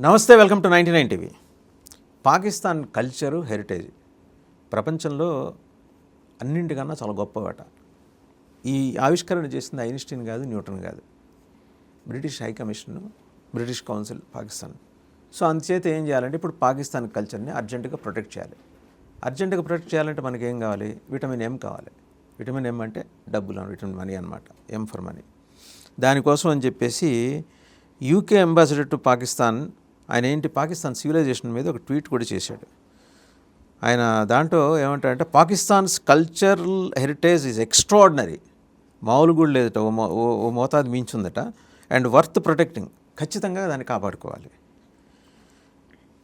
నమస్తే, welcome to 99 TV. Pakistan culture, heritage ప్రపంచంలో అన్నింటికన్నా చాలా గొప్పవాట. ఈ ఆవిష్కరణ చేసింది ఐన్స్టీన్ కాదు, న్యూటన్ కాదు, British high commission, British council Pakistan. So అందుచేత ఏం చేయాలంటే ఇప్పుడు పాకిస్తాన్ కల్చర్ని అర్జెంటుగా ప్రొటెక్ట్ చేయాలి. అర్జెంటుగా ప్రొటెక్ట్ చేయాలంటే మనకి ఏం కావాలి? విటమిన్ ఎం కావాలి. విటమిన్ ఎం అంటే డబ్బులు, విటమిన్ మనీ అనమాట. M for money. దానికోసం అని చెప్పేసి యూకే అంబాసిడర్ టు పాకిస్తాన్ ఆయన పాకిస్తాన్ సివిలైజేషన్ మీద ఒక ట్వీట్ కూడా చేశాడు. ఆయన దాంట్లో ఏమంటాడంటే, Pakistan's cultural heritage is extraordinary, మామూలు కూడా లేదట, ఓ మోతాదు మించుందట, అండ్ వర్త్ ప్రొటెక్టింగ్, ఖచ్చితంగా దాన్ని కాపాడుకోవాలి.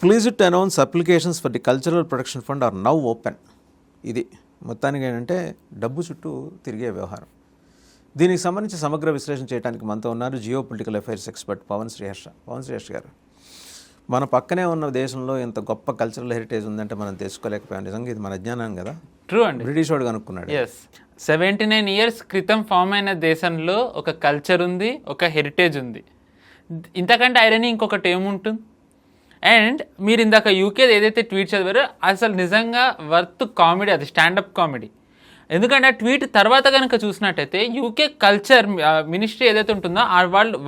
Please to announce applications for the cultural protection fund are now open. ఇది మొత్తానికి ఏంటంటే డబ్బు చుట్టూ తిరిగే వ్యవహారం. దీనికి సంబంధించి సమగ్ర విశ్లేషణ చేయడానికి మనతో ఉన్నారు geopolitical affairs expert Pavan Sriharsha గారు. మన పక్కనే ఉన్న దేశంలో ఇంత గొప్ప కల్చరల్ హెరిటేజ్ ఉందంటే మనం తెలుసుకోలేకపోయాం. నిజంగా ఇది మన అజ్ఞానం కదా. ట్రూ అండి. బ్రిటిష్ వాడు కనుక్కున్నాడు. 79 years క్రితం ఫామ్ అయిన దేశంలో ఒక కల్చర్ ఉంది, ఒక హెరిటేజ్ ఉంది. ఇంతకంటే ఐరనీ ఇంకొకటి ఏముంటుంది? అండ్ మీరు ఇందాక యూకే ఏదైతే ట్వీట్ చదివారో అసలు నిజంగా వర్త్ కామెడీ, అది స్టాండప్ కామెడీ. ఎందుకంటే ఆ ట్వీట్ తర్వాత కనుక చూసినట్టయితే యూకే కల్చర్ మినిస్ట్రీ ఏదైతే ఉంటుందో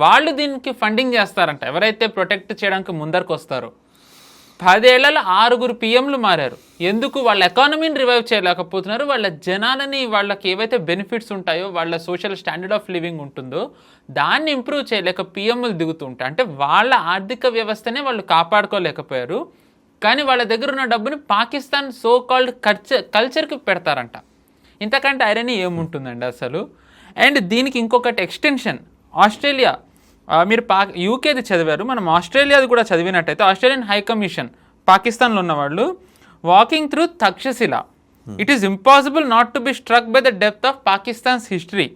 వాళ్ళు దీనికి ఫండింగ్ చేస్తారంట. ఎవరైతే ప్రొటెక్ట్ చేయడానికి ముందరకు వస్తారో 10 ఏళ్లలో 6 PMలు మారారు. ఎందుకు? వాళ్ళ ఎకానమీని రివైవ్ చేయలేకపోతున్నారు. వాళ్ళ జనాలని, వాళ్ళకి ఏవైతే బెనిఫిట్స్ ఉంటాయో, వాళ్ళ సోషల్ స్టాండర్డ్ ఆఫ్ లివింగ్ ఉంటుందో దాన్ని ఇంప్రూవ్ చేయలేక PMలు దిగుతుంటాయి. అంటే వాళ్ళ ఆర్థిక వ్యవస్థనే వాళ్ళు కాపాడుకోలేకపోయారు. కానీ వాళ్ళ దగ్గర ఉన్న డబ్బుని పాకిస్తాన్ సో కాల్డ్ కల్చర్కి పెడతారంట. ఇంతకంటే ఐరనీ ఏముంటుందండి అసలు? అండ్ దీనికి ఇంకొకటి ఎక్స్టెన్షన్, ఆస్ట్రేలియా, మీరు యూకేది చదివారు, మనం ఆస్ట్రేలియాది కూడా చదివినట్టయితే ఆస్ట్రేలియన్ హై కమిషన్ పాకిస్తాన్లో ఉన్నవాళ్ళు, walking through Takshashila, it is impossible not to be struck by the depth of Pakistan's history.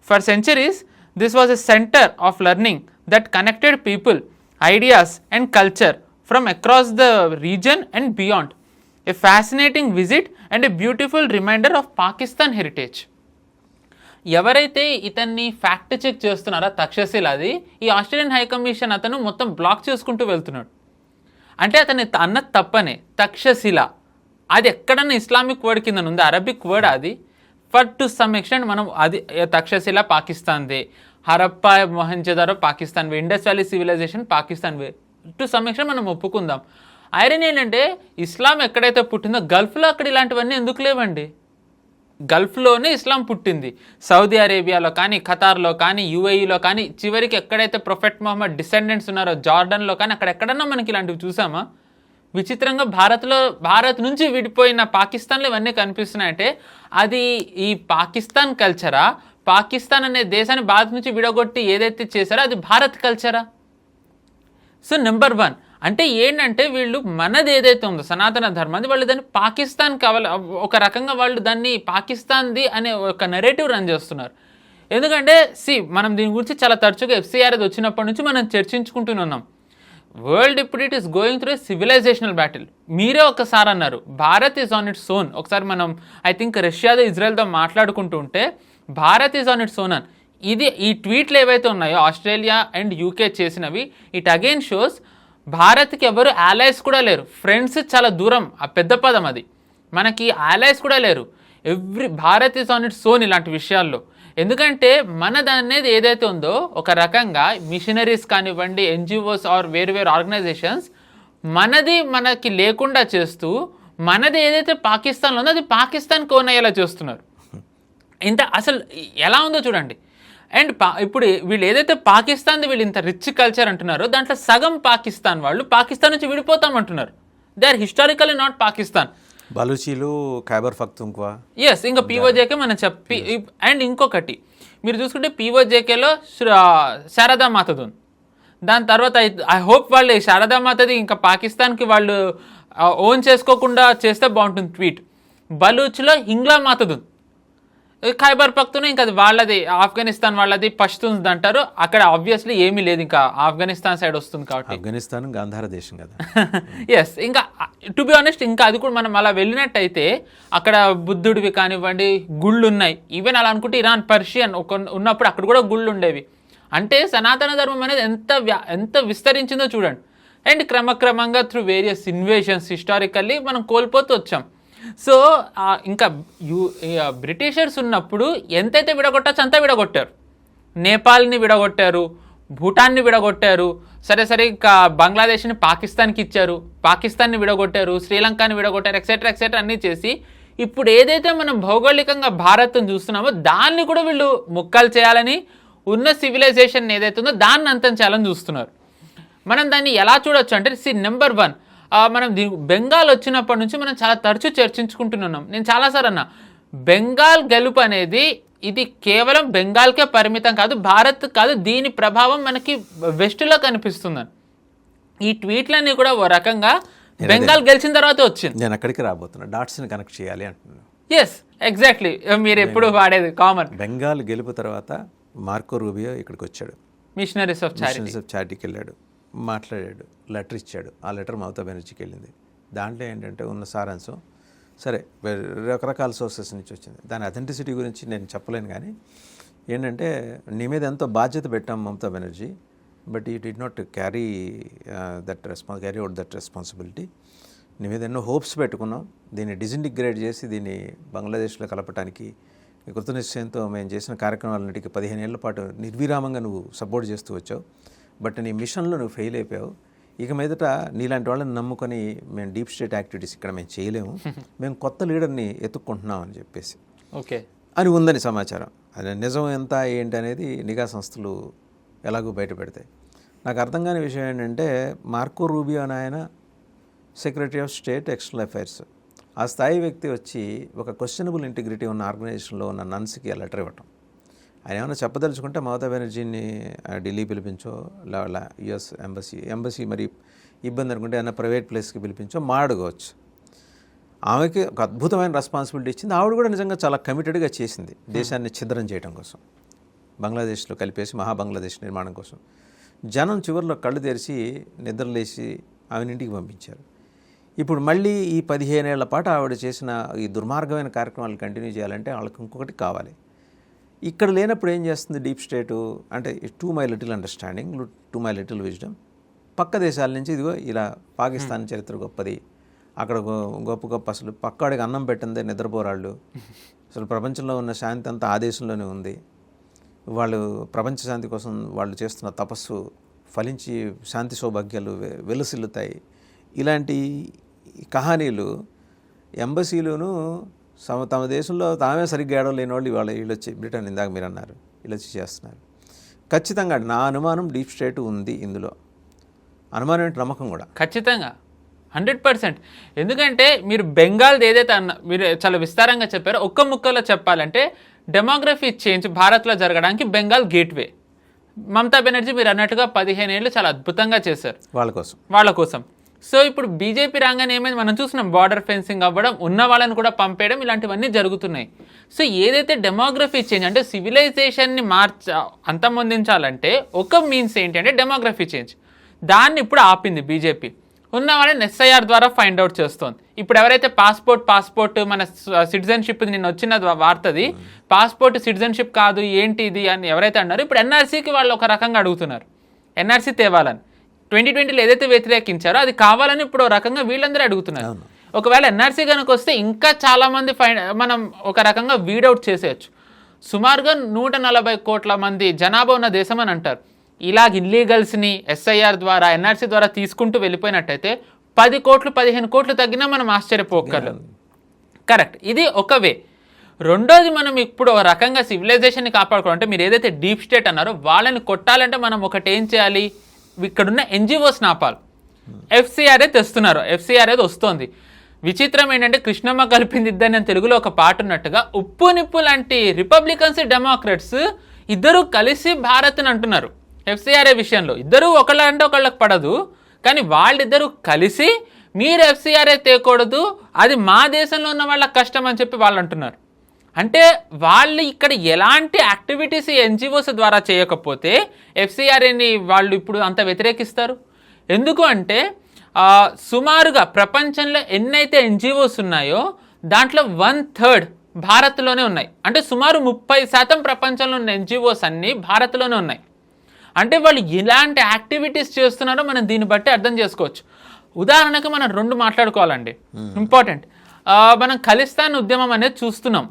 For centuries this was a centre of learning that connected people, ideas and culture from across the reason and beyond. A fascinating visit and a beautiful reminder of Pakistan heritage. ఎవరైతే ఇతన్ని fact check చేస్తున్నారో తక్షశిలాది, ఈ Australian high commission అతను మొత్తం black చేసుకుంటూ వెళ్తున్నాడు. అంటే అతని అన్నది తప్పనే. తక్షశిల అది ఎక్కడన్నా ఇస్లామిక్ వర్డ్ కింద ఉంది, అరబిక్ వర్డ్ అది. ఫర్ టు సమ్ ఎక్స్టెంట్ మనం అది తక్షశిల పాకిస్తాన్దే, హరప్ప మొహంజదారో పాకిస్తాన్వే, ఇండస్ వ్యాలీ సివిలైజేషన్ పాకిస్తాన్వే, టు సమ్ ఎక్స్టెంట్ మనం ఒప్పుకుందాం. ఐరన్ ఏంటంటే ఇస్లాం ఎక్కడైతే పుట్టిందో గల్ఫ్లో అక్కడ ఇలాంటివన్నీ ఎందుకు లేవండి? గల్ఫ్లోనే ఇస్లాం పుట్టింది. సౌదీ అరేబియాలో కానీ, ఖతార్లో కానీ, యుఏఈలో కానీ, చివరికి ఎక్కడైతే ప్రొఫెట్ మొహమ్మద్ డిసెండెంట్స్ ఉన్నారో జార్డన్లో కానీ, అక్కడెక్కడన్నా మనకి ఇలాంటివి చూసామా? విచిత్రంగా భారత్ నుంచి విడిపోయిన పాకిస్తాన్లో ఇవన్నీ కనిపిస్తున్నాయంటే అది ఈ పాకిస్తాన్ కల్చరా? పాకిస్తాన్ అనే దేశాన్ని భారత్ నుంచి విడగొట్టి ఏదైతే చేశారో అది భారత్ కల్చరా? సో నెంబర్ 1 అంటే ఏంటంటే వీళ్ళు మనది ఏదైతే ఉందో సనాతన ధర్మాన్ని, వాళ్ళు దాన్ని పాకిస్తాన్ కావాలి, ఒక రకంగా వాళ్ళు దాన్ని పాకిస్తాన్ది అనే ఒక నెరేటివ్ రన్ చేస్తున్నారు. ఎందుకంటే మనం దీని గురించి చాలా తరచుగా FCR అది వచ్చినప్పటి నుంచి మనం చర్చించుకుంటూనే ఉన్నాం. వరల్డ్ ఇప్పుడు it is going through a civilisational battle. మీరే ఒకసారి అన్నారు Bharat is on its own. ఒకసారి మనం ఐ థింక్ రష్యాతో ఇజ్రాయెల్తో మాట్లాడుకుంటూ ఉంటే Bharat is on its own అని. ఈ ట్వీట్లు ఏవైతే ఉన్నాయో ఆస్ట్రేలియా అండ్ యూకే చేసినవి, ఇట్ అగైన్ షోస్ భారత్కి ఎవరు allies కూడా లేరు. ఫ్రెండ్స్ చాలా దూరం, ఆ పెద్ద పదం అది. మనకి allies కూడా లేరు. Bharat is on its own ఇలాంటి విషయాల్లో. ఎందుకంటే మనది అనేది ఏదైతే ఉందో ఒక రకంగా మిషనరీస్ కానివ్వండి, NGOs ఆర్ వేరు ఆర్గనైజేషన్స్ మనకి లేకుండా చేస్తూ, మనది ఏదైతే పాకిస్తాన్లో ఉందో అది పాకిస్తాన్కి ఓన్ అయ్యేలా చేస్తున్నారు. అసలు ఎలా ఉందో చూడండి. అండ్ ఇప్పుడు వీళ్ళు ఏదైతే పాకిస్తాన్ది వీళ్ళు ఇంత రిచ్ కల్చర్ అంటున్నారో దాంట్లో సగం పాకిస్తాన్ వాళ్ళు పాకిస్తాన్ నుంచి విడిపోతామంటున్నారు. They are historically not Pakistan. బలూచీలు, ఖైబర్ పఖ్తూన్ఖ్వా, ఇంకా POJK మనం చెప్పి. అండ్ ఇంకొకటి మీరు చూసుకుంటే POJKలో శారదా మాతది ఉంది. దాని తర్వాత ఐ హోప్ వాళ్ళు శారదా మాతది ఇంకా పాకిస్తాన్కి వాళ్ళు ఓన్ చేసుకోకుండా చేస్తే బాగుంటుంది ట్వీట్. బలూచ్లో హింగ్లా మాతది ఉంది. ఖైబర్ పఖ్తూన్ ఇంకా అది వాళ్ళది, ఆఫ్ఘనిస్తాన్ వాళ్ళది పష్తూన్స్ అంటారు. అక్కడ ఆబ్వియస్లీ ఏమీ లేదు, ఇంకా ఆఫ్ఘనిస్తాన్ సైడ్ వస్తుంది కాబట్టి. ఆఫ్ఘనిస్తాన్ గాంధార దేశం కదా. ఇంకా టు బి ఆనెస్ట్ ఇంకా అది కూడా మనం అలా వెళ్ళినట్టయితే అక్కడ బుద్ధుడివి కానివ్వండి గుళ్ళు ఉన్నాయి. ఈవెన్ అలా అనుకుంటే ఇరాన్, పర్షియన్ ఉన్నప్పుడు అక్కడ కూడా గుళ్ళు ఉండేవి. అంటే సనాతన ధర్మం అనేది ఎంత విస్తరించిందో చూడండి. అండ్ క్రమక్రమంగా త్రూ వేరియస్ ఇన్వేషన్స్ హిస్టారికల్లీ మనం కోల్పోతూ వచ్చాం. సో ఇంకా బ్రిటిషర్స్ ఉన్నప్పుడు ఎంతైతే విడగొట్టచ్చు అంతా విడగొట్టారు. నేపాల్ని విడగొట్టారు, భూటాన్ని విడగొట్టారు, సరే ఇంకా బంగ్లాదేశ్ని పాకిస్తాన్కి ఇచ్చారు, పాకిస్తాన్ని విడగొట్టారు, శ్రీలంకని విడగొట్టారు, ఎక్సెట్రా అన్నీ చేసి ఇప్పుడు ఏదైతే మనం భౌగోళికంగా భారత్ని చూస్తున్నామో దాన్ని కూడా వీళ్ళు ముక్కలు చేయాలని, ఉన్న సివిలైజేషన్ ఏదైతే ఉందో దాన్ని అంతం చేయాలని చూస్తున్నారు. మనం దాన్ని ఎలా చూడొచ్చు అంటే నెంబర్ 1 మనం బెంగాల్ వచ్చినప్పటి నుంచి మనం చాలా తరచూ చర్చించుకుంటున్నాం. నేను చాలాసార్లు అన్నా, బెంగాల్ గెలుపు అనేది ఇది కేవలం బెంగాల్కే పరిమితం కాదు, భారత్ కాదు, దీని ప్రభావం మనకి వెస్ట్లో కనిపిస్తుందని. ఈ ట్వీట్లన్నీ కూడా ఓ రకంగా బెంగాల్ గెలిచిన తర్వాత వచ్చింది. నేను అక్కడికి రాబోతున్నా, డాట్స్ని కనెక్ట్ చేయాలి అంటున్నాను. ఎస్, ఎగ్జాక్ట్లీ, మీరు ఎప్పుడు వాడేది కామన్. బెంగాల్ గెలుపు తర్వాత మార్కో రూబియో ఇక్కడికి వచ్చాడు, మిషనరీస్ ఆఫ్ చారిటీకి వెళ్ళాడు, మాట్లాడాడు, లెటర్ ఇచ్చాడు. ఆ లెటర్ మమతా బెనర్జీకి వెళ్ళింది. దాంట్లో ఏంటంటే ఉన్న సారాంశం, సరే రకరకాల సోర్సెస్ నుంచి వచ్చింది, దాని అథెంటిసిటీ గురించి నేను చెప్పలేను, కానీ ఏంటంటే నీ మీద ఎంతో బాధ్యత పెట్టాం Mamata Banerjee, but you did not carry out that responsibility. నీ మీద ఎన్నో హోప్స్ పెట్టుకున్నాం, దీన్ని డిజింటిగ్రేట్ చేసి దీన్ని బంగ్లాదేశ్లో కలపడానికి కృతనిశ్చయంతో మేము చేసిన కార్యక్రమాలన్నిటికీ 15 ఏళ్ల పాటు నిర్విరామంగా నువ్వు సపోర్ట్ చేస్తూ వచ్చావు. బట్ నీ మిషన్లో నువ్వు ఫెయిల్ అయిపోయావు. ఇక మీదట నీలాంటి వాళ్ళని నమ్ముకొని మేము డీప్ స్టేట్ యాక్టివిటీస్ ఇక్కడ మేము చేయలేము, మేము కొత్త లీడర్ని ఎత్తుక్కుంటున్నాం అని చెప్పేసి ఓకే అని ఉందని సమాచారం. అది నిజం ఎంత ఏంటి అనేది నిఘా సంస్థలు ఎలాగో బయట పెడతాయి. నాకు అర్థం కాని విషయం ఏంటంటే, మార్కో రూబియో అని ఆయన secretary of state external affairs, ఆ స్థాయి వ్యక్తి వచ్చి ఒక క్వశ్చనబుల్ ఇంటిగ్రిటీ ఉన్న ఆర్గనైజేషన్లో ఉన్న నన్స్కి ఆ లెటర్ ఇవ్వటం. ఆయన ఏమైనా చెప్పదలుచుకుంటే మమతా బెనర్జీని ఢిల్లీ పిలిపించో, యుఎస్ ఎంబసీ మరి ఇబ్బంది అనుకుంటే ఏమైనా ప్రైవేట్ ప్లేస్కి పిలిపించో మాట్లాడుకోవచ్చు. ఆమెకి ఒక అద్భుతమైన రెస్పాన్సిబిలిటీ ఇచ్చింది. ఆవిడ కూడా నిజంగా చాలా కమిటెడ్గా చేసింది దేశాన్ని ఛిద్రం చేయడం కోసం, బంగ్లాదేశ్లో కలిపేసి బంగ్లాదేశ్ నిర్మాణం కోసం. జనం చివరిలో కళ్ళు తెరిచి నిద్రలేసి ఆమెను ఇంటికి పంపించారు. ఇప్పుడు మళ్ళీ ఈ 15 ఏళ్ల పాటు ఆవిడ చేసిన ఈ దుర్మార్గమైన కార్యక్రమాలు కంటిన్యూ చేయాలంటే వాళ్ళకి ఇంకొకటి కావాలి. ఇక్కడ లేనప్పుడు ఏం చేస్తుంది డీప్ స్టేటు అంటే, to my little understanding, to my little wisdom, పక్క దేశాల నుంచి ఇదిగో ఇలా పాకిస్తాన్ చరిత్ర గొప్పది, అక్కడ గొప్ప అసలు పక్కాడికి అన్నం పెట్టిందే నిద్రపోరాళ్ళు, అసలు ప్రపంచంలో ఉన్న శాంతి అంతా ఆ దేశంలోనే ఉంది, వాళ్ళు ప్రపంచ శాంతి కోసం వాళ్ళు చేస్తున్న తపస్సు ఫలించి శాంతి సౌభాగ్యాలు వెలుసిల్లుతాయి. ఇలాంటి కహానీలు ఎంబసీలోనూ తమ దేశంలో తామే సరిగ్గా ఏడవలేని వాళ్ళు వీళ్ళు వచ్చి, బ్రిటన్ ఇందాక మీరు అన్నారు, వీళ్ళు వచ్చి చేస్తున్నారు. ఖచ్చితంగా నా అనుమానం డీప్ స్టేట్ ఉంది ఇందులో. అనుమానం ఏంటి, నమ్మకం కూడా ఖచ్చితంగా 100%. ఎందుకంటే మీరు బెంగాల్ది ఏదైతే మీరు చాలా విస్తారంగా చెప్పారో, ఒక్క ముక్కలో చెప్పాలంటే డెమోగ్రఫీ చేంజ్ భారత్లో జరగడానికి బెంగాల్ గేట్వే. మమతా బెనర్జీ మీరు అన్నట్టుగా 15 ఏళ్ళు చాలా అద్భుతంగా చేశారు వాళ్ళ కోసం. సో ఇప్పుడు బీజేపీ రాగానే ఏమైంది మనం చూస్తున్నాం, బార్డర్ ఫెన్సింగ్ అవ్వడం, ఉన్న వాళ్ళని కూడా పంపేయడం, ఇలాంటివన్నీ జరుగుతున్నాయి. సో ఏదైతే డెమోగ్రఫీ చేంజ్ అంటే సివిలైజేషన్ని అంతమొందించాలంటే ఒక మీన్స్ ఏంటి అంటే డెమోగ్రఫీ చేంజ్. దాన్ని ఇప్పుడు ఆపింది బీజేపీ. ఉన్న వాళ్ళని ఎస్ఐఆర్ ద్వారా ఫైండ్ అవుట్ చేస్తోంది. ఇప్పుడు ఎవరైతే పాస్పోర్ట్ మన సిటిజన్షిప్ నిన్న వచ్చిన వార్తది, పాస్పోర్ట్ సిటిజన్షిప్ కాదు ఏంటి ఇది అని ఎవరైతే అన్నారో ఇప్పుడు ఎన్ఆర్సీకి వాళ్ళు ఒక రకంగా అడుగుతున్నారు, ఎన్ఆర్సీ తేవాలని. 2020లో ఏదైతే వ్యతిరేకించారో అది కావాలని ఇప్పుడు రకంగా వీళ్ళందరూ అడుగుతున్నారు. ఒకవేళ ఎన్ఆర్సీ కనుక వస్తే ఇంకా చాలామంది మనం ఒక రకంగా వీడౌట్ చేసేయచ్చు. సుమారుగా 140 కోట్ల మంది జనాభా ఉన్న దేశం అని అంటారు. ఇలాగ ఇల్లీగల్స్ని ఎస్ఐఆర్ ద్వారా ఎన్ఆర్సీ ద్వారా తీసుకుంటూ వెళ్ళిపోయినట్టయితే 10 కోట్లు 15 కోట్లు తగ్గినా మనం ఆశ్చర్యపోకర్లేదు. కరెక్ట్, ఇది ఒక వే. రెండోది, మనం ఇప్పుడు ఒక రకంగా సివిలైజేషన్ని కాపాడుకోవాలంటే మీరు ఏదైతే డీప్ స్టేట్ అన్నారో వాళ్ళని కొట్టాలంటే మనం ఒకటి ఏం చేయాలి, ఇక్కడున్న ఎన్జిఓస్ ఆపాలి. ఎఫ్సిఆర్ఏ తెస్తున్నారు, ఎఫ్సిఆర్ఏ వస్తుంది. విచిత్రం ఏంటంటే కృష్ణమ్మ కలిపింది ఇద్దరు నేను తెలుగులో ఒక పాట ఉన్నట్టుగా ఉప్పు నిప్పు లాంటి రిపబ్లికన్స్ డెమోక్రాట్స్ ఇద్దరు కలిసి భారత్ని అంటున్నారు. ఎఫ్సిఆర్ఏ విషయంలో ఇద్దరు ఒకళ్ళంటే ఒకళ్ళకి పడదు, కానీ వాళ్ళిద్దరూ కలిసి మీరు ఎఫ్సిఆర్ఏ తేకూడదు, అది మా దేశంలో ఉన్న వాళ్ళకి కష్టం అని చెప్పి వాళ్ళు అంటున్నారు. అంటే వాళ్ళు ఇక్కడ ఎలాంటి యాక్టివిటీస్ ఎన్జిఓస్ ద్వారా చేయకపోతే ఎఫ్సిఆర్ఏని వాళ్ళు ఇప్పుడు అంత వ్యతిరేకిస్తారు. ఎందుకు అంటే సుమారుగా ప్రపంచంలో ఎన్నైతే ఎన్జిఓస్ ఉన్నాయో దాంట్లో 1/3 భారత్లోనే ఉన్నాయి. అంటే సుమారు 30% ప్రపంచంలో ఉన్న ఎన్జిఓస్ అన్నీ భారత్లోనే ఉన్నాయి. అంటే వాళ్ళు ఎలాంటి యాక్టివిటీస్ చేస్తున్నారో మనం దీన్ని బట్టి అర్థం చేసుకోవచ్చు. ఉదాహరణకు మనం 2 మాట్లాడుకోవాలండి, ఇంపార్టెంట్. మనం ఖలిస్తాన్ ఉద్యమం అనేది చూస్తున్నాం.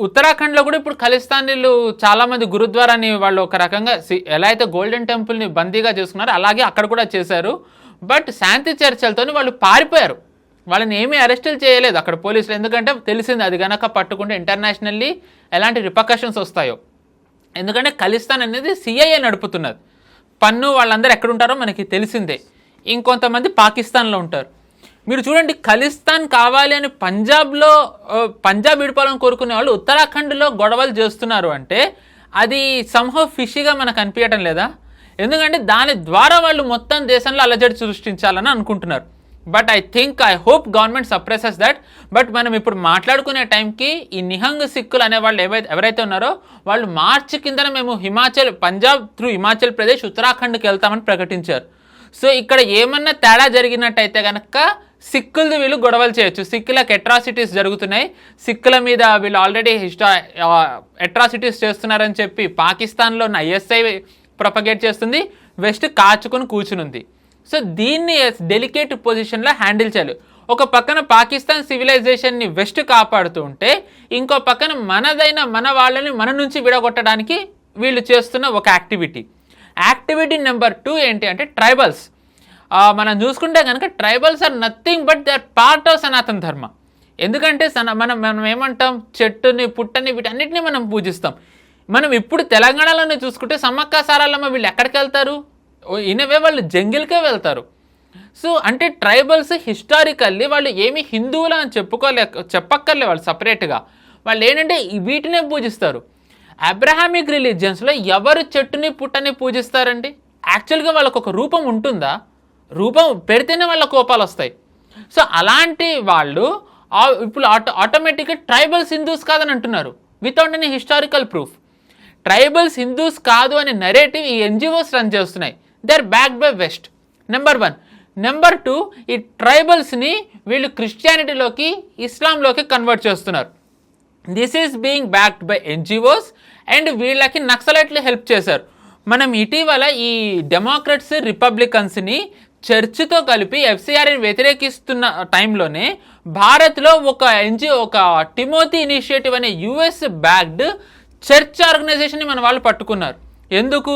ఉత్తరాఖండ్లో కూడా ఇప్పుడు ఖలిస్తానీలు చాలామంది గురుద్వారాని వాళ్ళు ఒక రకంగా ఎలా అయితే గోల్డెన్ టెంపుల్ని బందీగా చేసుకున్నారో అలాగే అక్కడ కూడా చేశారు. బట్ శాంతి చర్చలతో వాళ్ళు పారిపోయారు, వాళ్ళని ఏమీ అరెస్టులు చేయలేదు అక్కడ పోలీసులు. ఎందుకంటే తెలిసింది అది కనుక పట్టుకుంటే ఇంటర్నేషనల్లీ ఎలాంటి రిపర్కషన్స్ వస్తాయో. ఎందుకంటే ఖలిస్తాన్ అనేది సిఐఏ నడుపుతున్నది, పన్ను వాళ్ళందరూ ఎక్కడుంటారో మనకి తెలిసిందే. ఇంకొంతమంది పాకిస్తాన్లో ఉంటారు. మీరు చూడండి, ఖలిస్తాన్ కావాలి అని పంజాబ్ విడిపోవాలని కోరుకునే వాళ్ళు ఉత్తరాఖండ్లో గొడవలు చేస్తున్నారు అంటే అది సంహౌ ఫిషీగా మనకు అనిపించడం లేదా? ఎందుకంటే దాని ద్వారా వాళ్ళు మొత్తం దేశంలో అలజడి సృష్టించాలని అనుకుంటున్నారు. But I hope government suppresses that. But మనం ఇప్పుడు మాట్లాడుకునే టైంకి ఈ నిహంగ్ సిక్కులు అనే వాళ్ళు ఎవరైతే ఉన్నారో వాళ్ళు మార్చి కిందన మేము పంజాబ్ త్రూ హిమాచల్ ప్రదేశ్ ఉత్తరాఖండ్కి వెళ్తామని ప్రకటించారు. సో ఇక్కడ ఏమన్నా తేడా జరిగినట్టయితే కనుక సిక్కులది వీళ్ళు గొడవలు చేయొచ్చు. సిక్కులకు అట్రాసిటీస్ జరుగుతున్నాయి, సిక్కుల మీద వీళ్ళు ఆల్రెడీ అట్రాసిటీస్ చేస్తున్నారని చెప్పి పాకిస్తాన్లో ఉన్న ISI ప్రొపగేట్ చేస్తుంది, వెస్ట్ కాచుకొని కూర్చునుంది. సో దీన్ని డెలికేట్ పొజిషన్లో హ్యాండిల్ చేయాలి. ఒక పక్కన పాకిస్తాన్ సివిలైజేషన్ని వెస్ట్ కాపాడుతూ ఉంటే ఇంకో పక్కన మన వాళ్ళని మన నుంచి విడగొట్టడానికి వీళ్ళు చేస్తున్న ఒక యాక్టివిటీ నెంబర్ 2 ఏంటి అంటే ట్రైబల్స్. మనం చూసుకుంటే కనుక tribals are nothing but they are part of Sanatana Dharma. ఎందుకంటే మనం ఏమంటాం, చెట్టుని పుట్టని వీటన్నిటిని మనం పూజిస్తాం. మనం ఇప్పుడు తెలంగాణలోనే చూసుకుంటే సమ్మక్క సారాలమ్మ వీళ్ళు ఎక్కడికి వెళ్తారు, ఇనవే వాళ్ళు జంగిల్కే వెళ్తారు. సో అంటే ట్రైబల్స్ హిస్టారికల్లీ వాళ్ళు ఏమి హిందువులు అని చెప్పక్కర్లే వాళ్ళు సపరేట్గా. వాళ్ళు ఏంటంటే వీటినే పూజిస్తారు. అబ్రహామిక్ రిలీజియన్స్లో ఎవరు చెట్టుని పుట్టని పూజిస్తారండి? యాక్చువల్గా వాళ్ళకు ఒక రూపం ఉంటుందా? రూపం పెడితేనే వాళ్ళ కోపాలు వస్తాయి. సో అలాంటి వాళ్ళు ఇప్పుడు ఆటోమేటిక్గా ట్రైబల్స్ హిందూస్ కాదని అంటున్నారు without any historical proof. Tribals Hindus కాదు అనే నెరేటివ్ ఈ NGOs రన్ చేస్తున్నాయి. They are backed by West, number 1. Number 2, ఈ ట్రైబల్స్ని వీళ్ళు క్రిస్టియానిటీలోకి ఇస్లాంలోకి కన్వర్ట్ చేస్తున్నారు. This is being backed by NGOs and వీళ్ళకి నక్సలైట్లు హెల్ప్ చేశారు. మనం ఇటీవల ఈ డెమోక్రట్స్ రిపబ్లికన్స్ని చర్చ్తో కలిపి FCRని వ్యతిరేకిస్తున్న టైంలోనే భారత్లో ఒక NGO, ఒక టిమోతి ఇనిషియేటివ్ అనే US బ్యాక్డ్ చర్చ్ ఆర్గనైజేషన్ని మన వాళ్ళు పట్టుకున్నారు. ఎందుకు?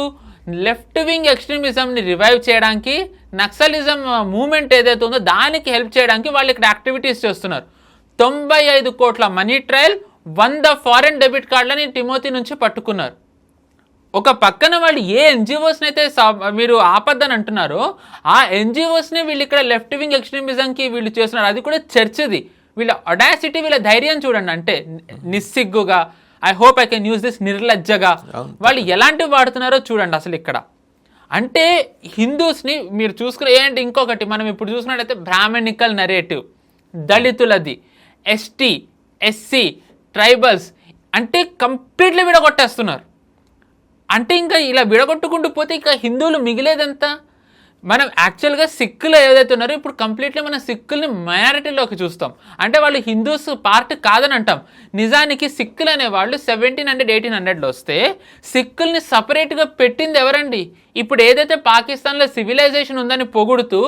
లెఫ్ట్ వింగ్ ఎక్స్ట్రీమిజంని రివైవ్ చేయడానికి, నక్సలిజం మూమెంట్ ఏదైతే ఉందో దానికి హెల్ప్ చేయడానికి వాళ్ళు ఇక్కడ యాక్టివిటీస్ చేస్తున్నారు. 95 కోట్ల మనీ ట్రయల్, 100 ఫారెన్ డెబిట్ కార్డులని టిమోతి నుంచి పట్టుకున్నారు. ఒక పక్కన వాళ్ళు ఏ NGOస్ని అయితే మీరు ఆపద్దని అంటున్నారో ఆ NGOస్ని వీళ్ళు ఇక్కడ లెఫ్ట్ వింగ్ ఎక్స్ట్రీమిజంకి వీళ్ళు చేస్తున్నారు. అది కూడా చర్చ్ది. వీళ్ళ అడాసిటీ, వీళ్ళ ధైర్యం చూడండి. అంటే నిస్సిగ్గుగా, I hope I can use this, నిర్లజ్జగా వాళ్ళు ఎలాంటివి వాడుతున్నారో చూడండి అసలు ఇక్కడ. అంటే హిందూస్ని మీరు చూసుకునే ఏంటి. ఇంకొకటి మనం ఇప్పుడు చూసుకున్నట్టయితే బ్రాహ్మణికల్ నెరేటివ్, దళితులది, ST, SC, ట్రైబల్స్ అంటే కంప్లీట్లీ విడగొట్టేస్తున్నారు. అంటే ఇంకా ఇలా విడగొట్టుకుంటూ పోతే ఇంకా హిందువులు మిగిలేదంతా. మనం యాక్చువల్గా సిక్కులు ఏదైతే ఉన్నారో ఇప్పుడు కంప్లీట్లీ మన సిక్కుల్ని మైనారిటీలోకి చూస్తాం. అంటే వాళ్ళు హిందూస్ పార్ట్ కాదని అంటాం. నిజానికి సిక్కులు అనేవాళ్ళు 1700, 1800లో వస్తే సిక్కుల్ని సపరేట్గా పెట్టింది ఎవరండి? ఇప్పుడు ఏదైతే పాకిస్తాన్లో సివిలైజేషన్ ఉందని పొగుడుతూ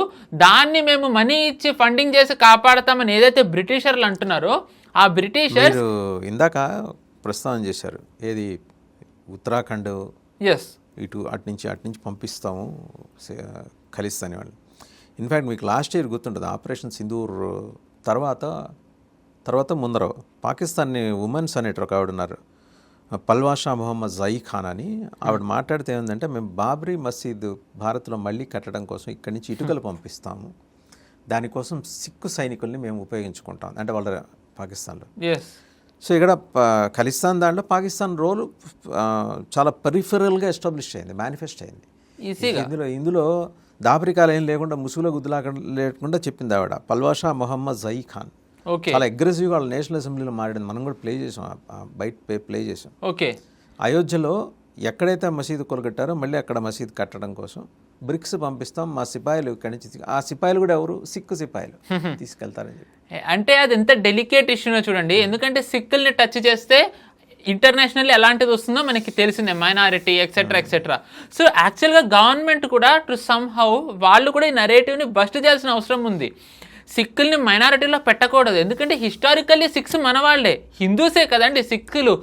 దాన్ని మేము మనీ ఇచ్చి ఫండింగ్ చేసి కాపాడతామని ఏదైతే బ్రిటిషర్లు అంటున్నారో ఆ బ్రిటిషర్స్ ఇందాక ప్రస్తావన చేశారు ఏది ఉత్తరాఖండ్ ఇటు అటు నుంచి పంపిస్తాము ఖలిస్తాన్ వాళ్ళు. ఇన్ఫ్యాక్ట్ మీకు లాస్ట్ ఇయర్ గుర్తుంటుంది ఆపరేషన్ సింధూర్ తర్వాత ముందర పాకిస్తాన్ని ఉమెన్ సెనేటర్ ఒక ఆవిడ ఉన్నారు, పల్వాషా మొహమ్మద్ జయీ ఖాన్ అని. ఆవిడ మాట్లాడితే ఏంటంటే మేము బాబ్రీ మసీద్ భారత్లో మళ్ళీ కట్టడం కోసం ఇక్కడి నుంచి ఇటుకలు పంపిస్తాము, దానికోసం సిక్కు సైనికుల్ని మేము ఉపయోగించుకుంటాం అంటే వాళ్ళ పాకిస్తాన్లో. సో ఇక్కడ ఖలిస్తాన్ దాంట్లో పాకిస్తాన్ రోల్ చాలా పెరిఫెరల్గా ఎస్టాబ్లిష్ అయింది, మేనిఫెస్ట్ అయింది. ఇందులో దాపరికాలు ఏం లేకుండా ముసుగులో గుద్దులా లేకుండా చెప్పింది ఆవిడ పల్వాషా మొహమ్మద్ జయీ ఖాన్. చాలా అగ్రెసివ్గా వాళ్ళ నేషనల్ అసెంబ్లీలో మాట్లాడింది. మనం కూడా ప్లే చేసాం, బయట ప్లే చేసాం. అయోధ్యలో ఎక్కడైతే మసీదు కొలగట్టారో మళ్ళీ అక్కడ మసీదు కట్టడం కోసం బ్రిక్స్ పంపిస్తాం, మా సిపాయిలు ఇక్కడి నుంచి. ఆ సిపాయిలు కూడా ఎవరు? సిక్కు సిపాయిలు తీసుకెళ్తారని చెప్పి. అంటే అది ఎంత డెలికేట్ ఇష్యూనో చూడండి. ఎందుకంటే సిక్కుల్ని టచ్ చేస్తే ఇంటర్నేషనల్లీ ఎలాంటిది వస్తుందో మనకి తెలిసిందే, మైనారిటీ ఎక్సెట్రా ఎక్సెట్రా. సో యాక్చువల్గా గవర్నమెంట్ కూడా టు సమ్హౌ వాళ్ళు కూడా ఈ నరేటివ్ని బస్ట్ చేయాల్సిన అవసరం ఉంది. సిక్కుల్ని మైనారిటీలో పెట్టకూడదు, ఎందుకంటే హిస్టారికల్లీ సిక్స్ మన వాళ్ళే, హిందూసే కదండి సిక్కులు.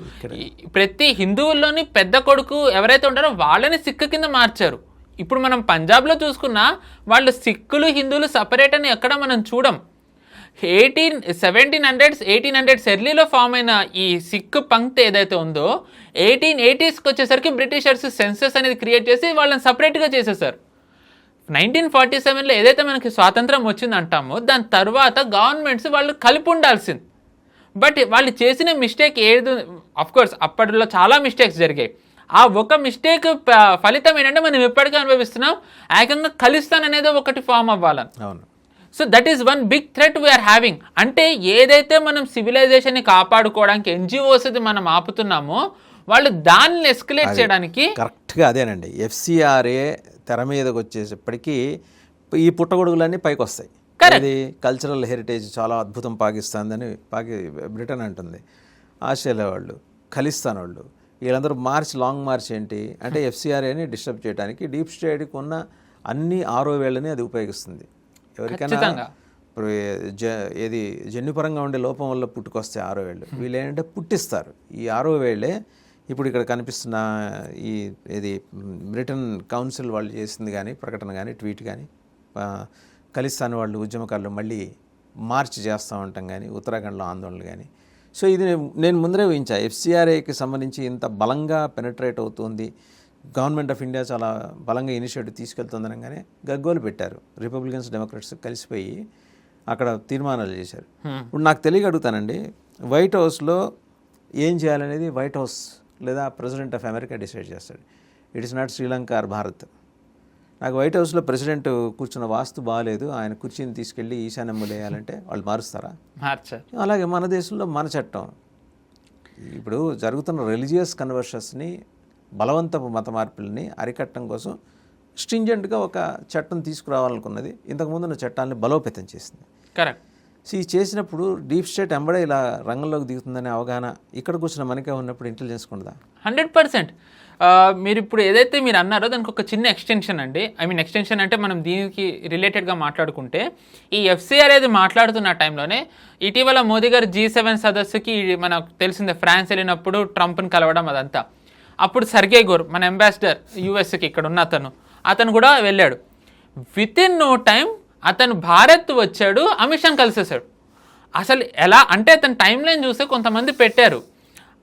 ప్రతి హిందువుల్లోని పెద్ద కొడుకు ఎవరైతే ఉంటారో వాళ్ళని సిక్కు కింద మార్చారు. ఇప్పుడు మనం పంజాబ్లో చూసుకున్నా వాళ్ళు సిక్కులు హిందువులు సపరేట్ అని ఎక్కడ మనం చూడం. 1700s 1800s ఎర్లీలో ఫామ్ అయిన ఈ సిక్ పంక్తి ఏదైతే ఉందో 1880స్కి వచ్చేసరికి బ్రిటిషర్స్ సెన్సస్ అనేది క్రియేట్ చేసి వాళ్ళని సపరేట్గా చేసేసారు. 1947లో ఏదైతే మనకి స్వాతంత్రం వచ్చింది అంటామో దాని తర్వాత గవర్నమెంట్స్ వాళ్ళు కలిపి ఉండాల్సింది. బట్ వాళ్ళు చేసిన మిస్టేక్ ఏది, అఫ్కోర్స్ అప్పట్లో చాలా మిస్టేక్స్ జరిగాయి. ఆ ఒక మిస్టేక్ ఫలితం ఏంటంటే మనం ఎప్పటికీ అనుభవిస్తున్నాం, ఏకంగా ఖలిస్తాన్ అనేది ఒకటి ఫామ్ అవ్వాలని. అవును. So that is one big threat we are having. అంటే ఏదైతే మనం సివిలైజేషన్ని కాపాడుకోవడానికి ఎన్జిఓస్ మనం ఆపుతున్నామో వాళ్ళు దాన్ని ఎస్కలేట్ చేయడానికి కరెక్ట్గా అదేనండి. ఎఫ్సిఆర్ఏ తెర మీదకి వచ్చేటప్పటికీ ఈ పుట్టగొడుగులన్నీ పైకి వస్తాయి. అది కల్చరల్ హెరిటేజ్ చాలా అద్భుతం పాకిస్తాన్దని బ్రిటన్ అంటుంది, ఆస్ట్రేలియా వాళ్ళు, ఖలిస్తాన్ వాళ్ళు, వీళ్ళందరూ లాంగ్ మార్చ్ ఏంటి అంటే ఎఫ్సిఆర్ఏని డిస్టర్బ్ చేయడానికి డీప్ స్టేట్కి ఉన్న అన్ని 6 వేళ్ళని అది ఉపయోగిస్తుంది. ఎవరికైనా ఇప్పుడు ఏది జన్యుపరంగా ఉండే లోపం వల్ల పుట్టుకొస్తే 6 వేళ్ళు, వీళ్ళు ఏంటంటే పుట్టిస్తారు. ఈ 6 వేళ్ళే ఇప్పుడు ఇక్కడ కనిపిస్తున్న ఇది బ్రిటన్ కౌన్సిల్ వాళ్ళు చేసింది కానీ ప్రకటన కానీ ట్వీట్ కానీ, ఖలిస్తాన్ వాళ్ళు ఉద్యమకారులు మళ్ళీ మార్చ్ చేస్తూ ఉంటాం కానీ, ఉత్తరాఖండ్లో ఆందోళనలు కానీ. సో ఇది నేను ముందరే ఊహించా, ఎఫ్సిఆర్ఏకి సంబంధించి ఇంత బలంగా పెనట్రేట్ అవుతుంది, గవర్నమెంట్ ఆఫ్ ఇండియా చాలా బలంగా ఇనిషియేటివ్ తీసుకెళ్తుందనగానే గగ్గోలు పెట్టారు. రిపబ్లికన్స్ డెమోక్రాట్స్ కలిసిపోయి అక్కడ తీర్మానాలు చేశారు. ఇప్పుడు నాకు తెలియక అడుగుతానండి, వైట్ హౌస్లో ఏం చేయాలనేది వైట్ హౌస్ లేదా ప్రెసిడెంట్ ఆఫ్ అమెరికా డిసైడ్ చేస్తాడు. It is not Sri Lanka or Bharat. నాకు వైట్ హౌస్లో ప్రెసిడెంట్ కూర్చున్న వాస్తు బాగాలేదు, ఆయన కుర్చీని తీసుకెళ్ళి ఈశాన్యములు వేయాలంటే వాళ్ళు మారుస్తారా? మార్చారు. అలాగే మన దేశంలో మన చట్టం ఇప్పుడు జరుగుతున్న రిలీజియస్ కన్వర్షన్స్ని, బలవంతపు మత మార్పుల్ని అరికట్టడం కోసం స్ట్రింజెంట్గా ఒక చట్టం తీసుకురావాలనుకున్నది. ఇంతకుముందు ఉన్న చట్టాన్ని బలోపేతం చేసింది. కరెక్ట్. సో ఇది చేసినప్పుడు డీప్ స్టేట్ ఎంబడే ఇలా రంగంలోకి దిగుతుందనే అవగాహన ఇక్కడ కూర్చున్న మనకే ఉన్నప్పుడు ఇంటెలిజెన్స్ ఉండదా? 100%. మీరు ఇప్పుడు ఏదైతే మీరు అన్నారో దానికి ఒక చిన్న ఎక్స్టెన్షన్ అండి. ఎక్స్టెన్షన్ అంటే మనం దీనికి రిలేటెడ్గా మాట్లాడుకుంటే ఈ ఎఫ్సిఆర్ అనేది మాట్లాడుతున్న టైంలోనే ఇటీవల మోదీ గారు G7 సదస్సుకి మనకు తెలిసిందే ఫ్రాన్స్ వెళ్ళినప్పుడు ట్రంప్ని కలవడం అదంతా. అప్పుడు సర్గే గోర్ మన అంబాసిడర్ యూఎస్కి ఇక్కడ ఉన్న అతను కూడా వెళ్ళాడు. విత్ ఇన్ నో టైం అతను భారత్ వచ్చాడు, అమిత్ షాని కలిసేసాడు. అసలు ఎలా అంటే అతను టైం లైన్ చూస్తే కొంతమంది పెట్టారు,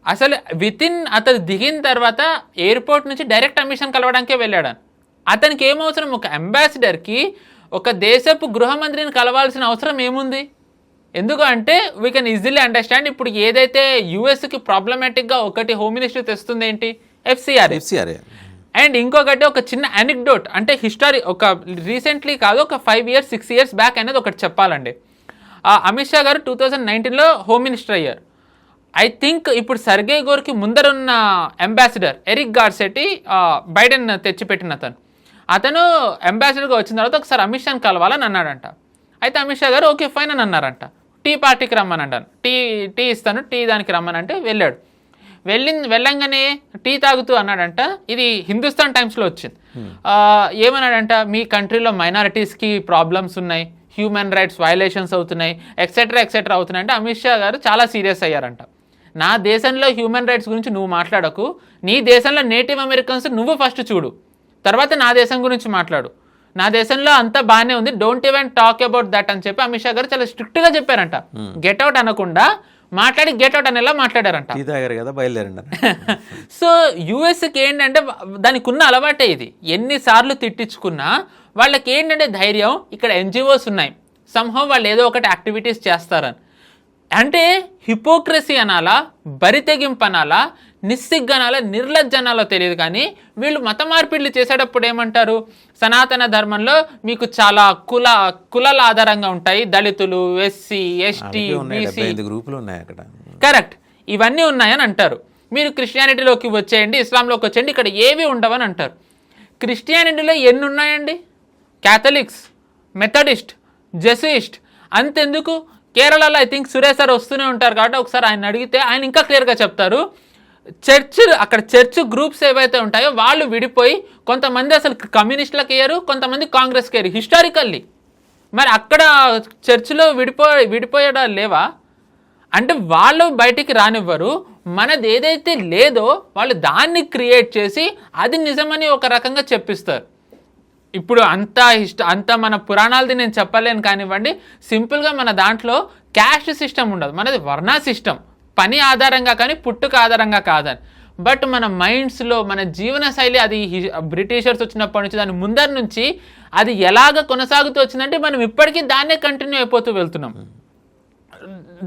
అసలు అతను దిగిన తర్వాత ఎయిర్పోర్ట్ నుంచి డైరెక్ట్ అమిత్ షాని కలవడానికే వెళ్ళాడు. అతనికి ఏమవసరం, ఒక అంబాసిడర్కి ఒక దేశపు గృహమంత్రిని కలవాల్సిన అవసరం ఏముంది? ఎందుకు అంటే వీ కెన్ ఈజీలీ అండర్స్టాండ్. ఇప్పుడు ఏదైతే యూఎస్కి ప్రాబ్లమాటిక్గా ఒకటి హోమ్ మినిస్ట్రీ తెస్తుంది ఏంటి, ఎఫ్సిఆర్ఏ. అండ్ ఇంకొకటి ఒక చిన్న అనెక్డోట్, అంటే ఒక రీసెంట్లీ కాదు, ఒక 5 years 6 years బ్యాక్ అనేది ఒకటి చెప్పాలండి. అమిత్ షా గారు 2019లో హోమ్ మినిస్టర్ అయ్యారు. ఐ థింక్ ఇప్పుడు సర్గే గోర్కి ముందరున్న అంబాసిడర్ ఎరిక్ గార్సెట్టి బైడెన్ తెచ్చిపెట్టిన అతను అంబాసిడర్గా వచ్చిన తర్వాత ఒకసారి అమిత్ షాని కలవాలని అన్నాడంట. అయితే అమిత్ షా గారు ఓకే ఫైన్ అని అన్నారంట. టీ పార్టీకి రమ్మనంటాను, టీ ఇస్తాను, టీ దానికి రమ్మనంటే వెళ్ళాడు. వెళ్ళంగానే టీ తాగుతూ అన్నాడంట, ఇది హిందుస్థాన్ టైమ్స్లో వచ్చింది. ఏమన్నాడంట, మీ కంట్రీలో మైనారిటీస్కి ప్రాబ్లమ్స్ ఉన్నాయి, హ్యూమన్ రైట్స్ వయలేషన్స్ అవుతున్నాయి, ఎక్సెట్రా అవుతున్నాయి అంటే అమిత్ షా గారు చాలా సీరియస్ అయ్యారంట. నా దేశంలో హ్యూమన్ రైట్స్ గురించి నువ్వు మాట్లాడకు, నీ దేశంలో నేటివ్ అమెరికన్స్ నువ్వు ఫస్ట్ చూడు, తర్వాత నా దేశం గురించి మాట్లాడు, నా దేశంలో అంతా బాగానే ఉంది, don't even talk about that అని చెప్పి అమిత్ షా గారు చాలా స్ట్రిక్ట్గా చెప్పారంట. గెట్అవుట్ అనకుండా మాట్లాడి గెట్అవుట్ అనేలా మాట్లాడారంట. సో యూఎస్కి ఏంటంటే దానికి ఉన్న అలవాటే ఇది, ఎన్నిసార్లు తిట్టించుకున్నా వాళ్ళకి ఏంటంటే ధైర్యం, ఇక్కడ ఎన్జిఓస్ ఉన్నాయి, సంహవ్ వాళ్ళు ఏదో ఒకటి యాక్టివిటీస్ చేస్తారని. అంటే హిపోక్రసీ అనాలా, బరితెగింపు అనాలా, నిస్సిగ్గనాలా, నిర్లజ్జనాలో తెలియదు, కానీ వీళ్ళు మత మార్పిడులు చేసేటప్పుడు ఏమంటారు, సనాతన ధర్మంలో మీకు చాలా కులాల ఆధారంగా ఉంటాయి, దళితులు, ఎస్సీ, ఎస్టీ, బీసీ గ్రూపులు ఉన్నాయి అక్కడ, కరెక్ట్, ఇవన్నీ ఉన్నాయని అంటారు. మీరు క్రిస్టియానిటీలోకి వచ్చేయండి, ఇస్లాంలోకి వచ్చేయండి, ఇక్కడ ఏవి ఉండవని అంటారు. క్రిస్టియానిటీలో ఎన్ని ఉన్నాయండి, క్యాథలిక్స్, మెథడిస్ట్, జెసుయిస్ట్, అంతెందుకు కేరళలో ఐ థింక్ సురేష్ సార్ వస్తూనే ఉంటారు కాబట్టి ఒకసారి ఆయన అడిగితే ఆయన ఇంకా క్లియర్గా చెప్తారు. చర్చ్ గ్రూప్స్ ఏవైతే ఉంటాయో వాళ్ళు విడిపోయి కొంతమంది అసలు కమ్యూనిస్టులకు వేయరు, కొంతమంది కాంగ్రెస్కి వేయరు హిస్టారికల్లీ. మరి అక్కడ చర్చిలో విడిపోయడాలు లేవా? అంటే వాళ్ళు బయటికి రానివ్వరు, మనది ఏదైతే లేదో వాళ్ళు దాన్ని క్రియేట్ చేసి అది నిజమని ఒక రకంగా చెప్పిస్తారు. ఇప్పుడు అంత మన పురాణాలది నేను చెప్పలేను కానివ్వండి, సింపుల్గా మన దాంట్లో క్యాస్ట్ సిస్టమ్ ఉండదు, మనది వర్ణ సిస్టమ్, పని ఆధారంగా కానీ పుట్టుక ఆధారంగా కాదని. బట్ మన మైండ్స్లో మన జీవన శైలి అది బ్రిటిషర్స్ వచ్చినప్పటి నుంచి దాని ముందరి నుంచి అది ఎలాగ కొనసాగుతూ వచ్చిందంటే మనం ఇప్పటికీ దాన్నే కంటిన్యూ అయిపోతూ వెళ్తున్నాం.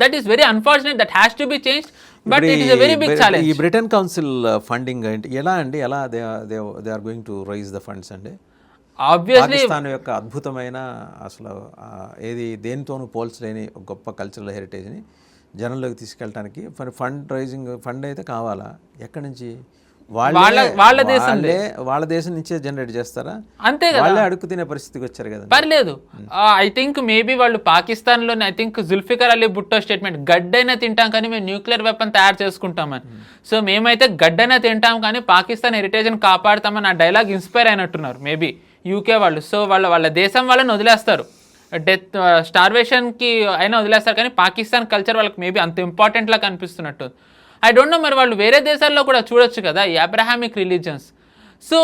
That is very unfortunate, that has to be change, but it is a very big challenge. ఈ బ్రిటన్ కౌన్సిల్ ఫండింగ్ ఏంటి, ఎలా they are going to raise the funds అండి? ఆబ్వియస్లీ పాకిస్తాన్ యొక్క అద్భుతమైన అసలు ఏది దేనితోనూ పోల్చలేని గొప్ప కల్చరల్ హెరిటేజ్ని జనంలోకి తీసుకెళ్ళడానికి ఫండ్ అయితే కావాలా? ఎక్కడి నుంచి? వాళ్ళ దేశం నుంచే జనరేట్ చేస్తారా? అంతే కదా, వాళ్ళే అడుగు తినే పరిస్థితికి వచ్చారు కదా. పర్లేదు. ఐ థింక్ మేబీ వాళ్ళు పాకిస్తాన్లోనే, I think Zulfikar Ali Bhutto statement, గడ్డైనా తింటాం కానీ మేము న్యూక్లియర్ వెపన్ తయారు చేసుకుంటామని. సో మేమైతే గడ్డైనా తింటాం కానీ పాకిస్తాన్ హెరిటేజ్ని కాపాడుతామని ఆ డైలాగ్ ఇన్స్పైర్ అయినట్టున్నారు మేబీ యూకే వాళ్ళు. సో వాళ్ళ దేశం వాళ్ళని వదిలేస్తారు, డెత్ స్టార్వేషన్కి అయినా వదిలేస్తారు, కానీ పాకిస్తాన్ కల్చర్ వాళ్ళకి మేబీ అంత ఇంపార్టెంట్లా కనిపిస్తున్నట్టు. ఐ డోంట్ నో, మరి వాళ్ళు వేరే దేశాల్లో కూడా చూడొచ్చు కదా ఈ Abrahamic religions. So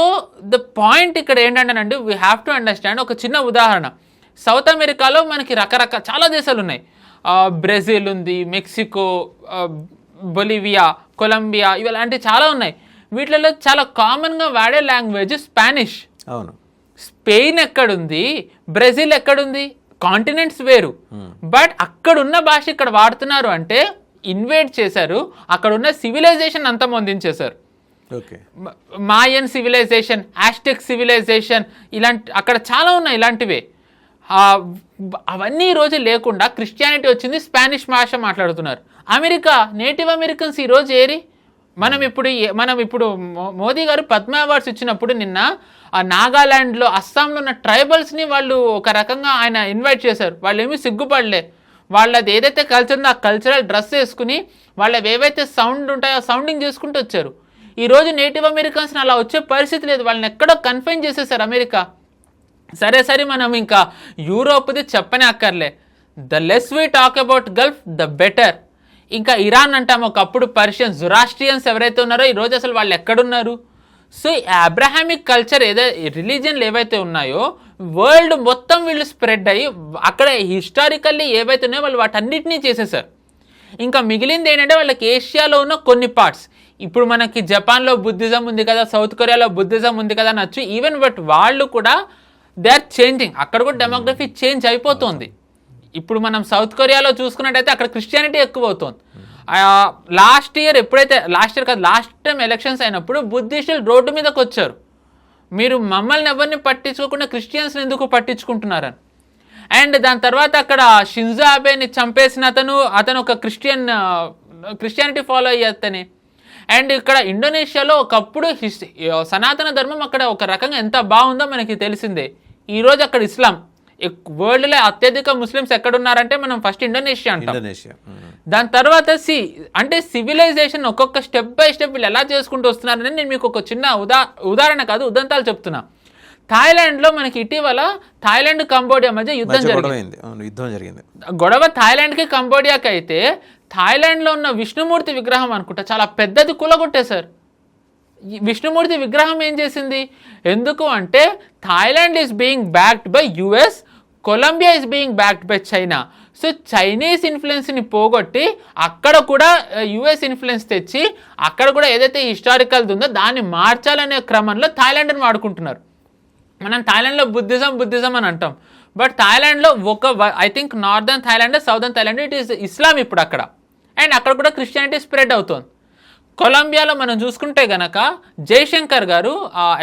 the point ఇక్కడ ఏంటంటేనండి, వీ హ్యావ్ టు అండర్స్టాండ్. ఒక చిన్న ఉదాహరణ, సౌత్ అమెరికాలో మనకి రకరకాల చాలా దేశాలు ఉన్నాయి. బ్రెజిల్ ఉంది, మెక్సికో, బొలివియా, కొలంబియా, ఇలాంటి చాలా ఉన్నాయి. వీటిలలో చాలా కామన్గా వాడే లాంగ్వేజ్ స్పానిష్. అవును. స్పెయిన్ ఎక్కడుంది, బ్రెజిల్ ఎక్కడుంది, కాంటినెంట్స్ వేరు, బట్ అక్కడున్న భాష ఇక్కడ వాడుతున్నారు అంటే ఇన్వేట్ చేశారు, అక్కడున్న సివిలైజేషన్ అంతా పొందించేశారు. మాయన్ సివిలైజేషన్, ఆస్టెక్ సివిలైజేషన్, ఇలాంటి అక్కడ చాలా ఉన్నాయి ఇలాంటివే. అవన్నీ ఈరోజు లేకుండా క్రిస్టియానిటీ వచ్చింది, స్పానిష్ భాష మాట్లాడుతున్నారు. అమెరికా నేటివ్ అమెరికన్స్ ఈరోజు ఏరి? మనం ఇప్పుడు మోదీ గారు పద్మ అవార్డ్స్ ఇచ్చినప్పుడు నిన్న ఆ నాగాల్యాండ్లో, అస్సాంలో ఉన్న ట్రైబల్స్ని వాళ్ళు ఒక రకంగా ఆయన ఇన్వైట్ చేశారు. వాళ్ళు ఏమీ సిగ్గుపడలే, వాళ్ళది ఏదైతే కల్చర్ ఉందో ఆ కల్చరల్ డ్రెస్ వేసుకుని వాళ్ళవి ఏవైతే సౌండ్ ఉంటాయో ఆ సౌండింగ్ చేసుకుంటూ వచ్చారు. ఈరోజు నేటివ్ అమెరికన్స్ని అలా వచ్చే పరిస్థితి లేదు, వాళ్ళని ఎక్కడో కన్ఫైన్ చేసేసారు అమెరికా. సరే మనం ఇంకా యూరోప్ది చెప్పనే అక్కర్లే. The less we talk about gulf the better. ఇంకా ఇరాన్ అంటాము, ఒకప్పుడు పర్షియన్స్, జొరాస్ట్రియన్స్ ఎవరైతే ఉన్నారో ఈరోజు అసలు వాళ్ళు ఎక్కడున్నారు? సో అబ్రహామిక్ కల్చర్ రిలీజియన్లు ఏవైతే ఉన్నాయో వరల్డ్ మొత్తం వీళ్ళు స్ప్రెడ్ అయ్యి అక్కడ హిస్టారికల్లీ ఏవైతే ఉన్నాయో వాళ్ళు వాటన్నిటినీ చేసేసారు. ఇంకా మిగిలింది ఏంటంటే వాళ్ళకి ఏషియాలో ఉన్న కొన్ని పార్ట్స్, ఇప్పుడు మనకి జపాన్లో బుద్ధిజం ఉంది కదా, సౌత్ కొరియాలో బుద్ధిజం ఉంది కదా అనొచ్చు. ఈవెన్ బట్ వాళ్ళు కూడా దే ఆర్ చేంజింగ్, అక్కడ కూడా డెమోగ్రఫీ చేంజ్ అయిపోతుంది. ఇప్పుడు మనం సౌత్ కొరియాలో చూసుకున్నట్టయితే అక్కడ క్రిస్టియానిటీ ఎక్కువ అవుతుంది. లాస్ట్ టైం ఎలక్షన్స్ అయినప్పుడు బుద్ధిస్టులు రోడ్డు మీదకి వచ్చారు, మీరు మమ్మల్ని ఎవరిని పట్టించుకోకుండా క్రిస్టియన్స్ని ఎందుకు పట్టించుకుంటున్నారని. అండ్ దాని తర్వాత అక్కడ షింజో అబేని చంపేసిన అతను ఒక క్రిస్టియానిటీ ఫాలో అయ్యేతనే. అండ్ ఇక్కడ ఇండోనేషియాలో ఒకప్పుడు సనాతన ధర్మం అక్కడ ఒక రకంగా ఎంత బాగుందో మనకి తెలిసిందే. ఈరోజు అక్కడ ఇస్లాం, వరల్డ్లో అత్యధిక ముస్లిమ్స్ ఎక్కడున్నారంటే మనం ఫస్ట్ ఇండోనేషియా అంటాం. దాని తర్వాత అంటే సివిలైజేషన్ ఒక్కొక్క స్టెప్ బై స్టెప్ వీళ్ళు ఎలా చేసుకుంటూ వస్తున్నారని నేను మీకు ఒక చిన్న ఉదాహరణ కాదు, ఉదంతాలు చెప్తున్నా. థాయిలాండ్లో మనకి ఇటీవల థాయిలాండ్ కంబోడియా మధ్య యుద్ధం జరిగింది. గొడవ థాయిలాండ్కి కంబోడియాకి అయితే థాయిలాండ్లో ఉన్న విష్ణుమూర్తి విగ్రహం అనుకుంటా చాలా పెద్దది కూలగొట్టేశారు. విష్ణుమూర్తి విగ్రహం ఏం చేసింది? ఎందుకు అంటే Thailand is being backed by US, Colombia is being backed by China. So Chinese ఇన్ఫ్లుయెన్స్ని పోగొట్టి అక్కడ కూడా యుఎస్ ఇన్ఫ్లుయెన్స్ తెచ్చి అక్కడ కూడా ఏదైతే హిస్టారికల్ది ఉందో దాన్ని మార్చాలనే క్రమంలో థాయిలాండ్ని వాడుకుంటున్నారు. మనం థాయిలాండ్లో బుద్ధిజం అని అంటాం, బట్ థాయిలాండ్లో I think northern Thailand, southern Thailand it is Islam ఇప్పుడు అక్కడ, అండ్ అక్కడ కూడా క్రిస్టియానిటీ స్ప్రెడ్ అవుతుంది. కొలంబియాలో మనం చూసుకుంటే గనక జయశంకర్ గారు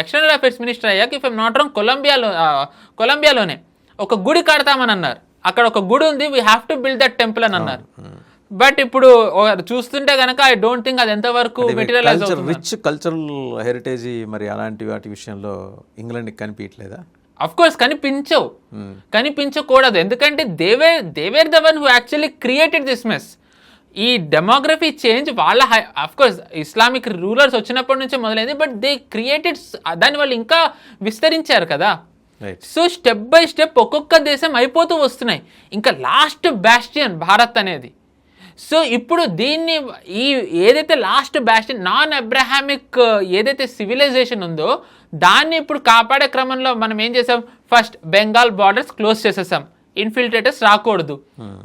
ఎక్స్టర్నల్ అఫేర్స్ మినిస్టర్ అయ్యాక ఇఫ్ ఐమ్ నాట్ రాంగ్ కొలంబియాలోనే ఒక గుడి కడతామని అన్నారు. అక్కడ ఒక గుడి ఉంది, we have to build that temple అని అన్నారు. బట్ ఇప్పుడు చూస్తుంటే గనక ఐ డోంట్ థింక్ అది ఎంతవరకు మెటీరియలైజ్ అవుతుంది. రిచ్ కల్చరల్ హెరిటేజ్ మరి అలాంటి వాటి విషయంలో ఇంగ్లాండ్కి కనిపించట్లేదా? అఫ్ కోర్స్ కనిపించకూడదు, ఎందుకంటే they were the one who actually created this mess. ఈ డెమోగ్రఫీ చేంజ్ వాళ్ళ కోర్స్ ఇస్లామిక్ రూలర్స్ వచ్చినప్పటి నుంచే మొదలైంది, బట్ దే క్రియేటెడ్, దాన్ని వాళ్ళు ఇంకా విస్తరించారు కదా. సో స్టెప్ బై స్టెప్ ఒక్కొక్క దేశం అయిపోతూ వస్తున్నాయి. ఇంకా లాస్ట్ బ్యాస్టియన్ భారత్ అనేది. సో ఇప్పుడు దీన్ని ఏదైతే లాస్ట్ బ్యాస్టియన్ నాన్ అబ్రహామిక్ ఏదైతే సివిలైజేషన్ ఉందో దాన్ని ఇప్పుడు కాపాడే క్రమంలో మనం ఏం చేసాం, ఫస్ట్ బెంగాల్ బార్డర్స్ క్లోజ్ చేసేసాం, ఇన్ఫిల్ట్రేటర్స్ రాకూడదు,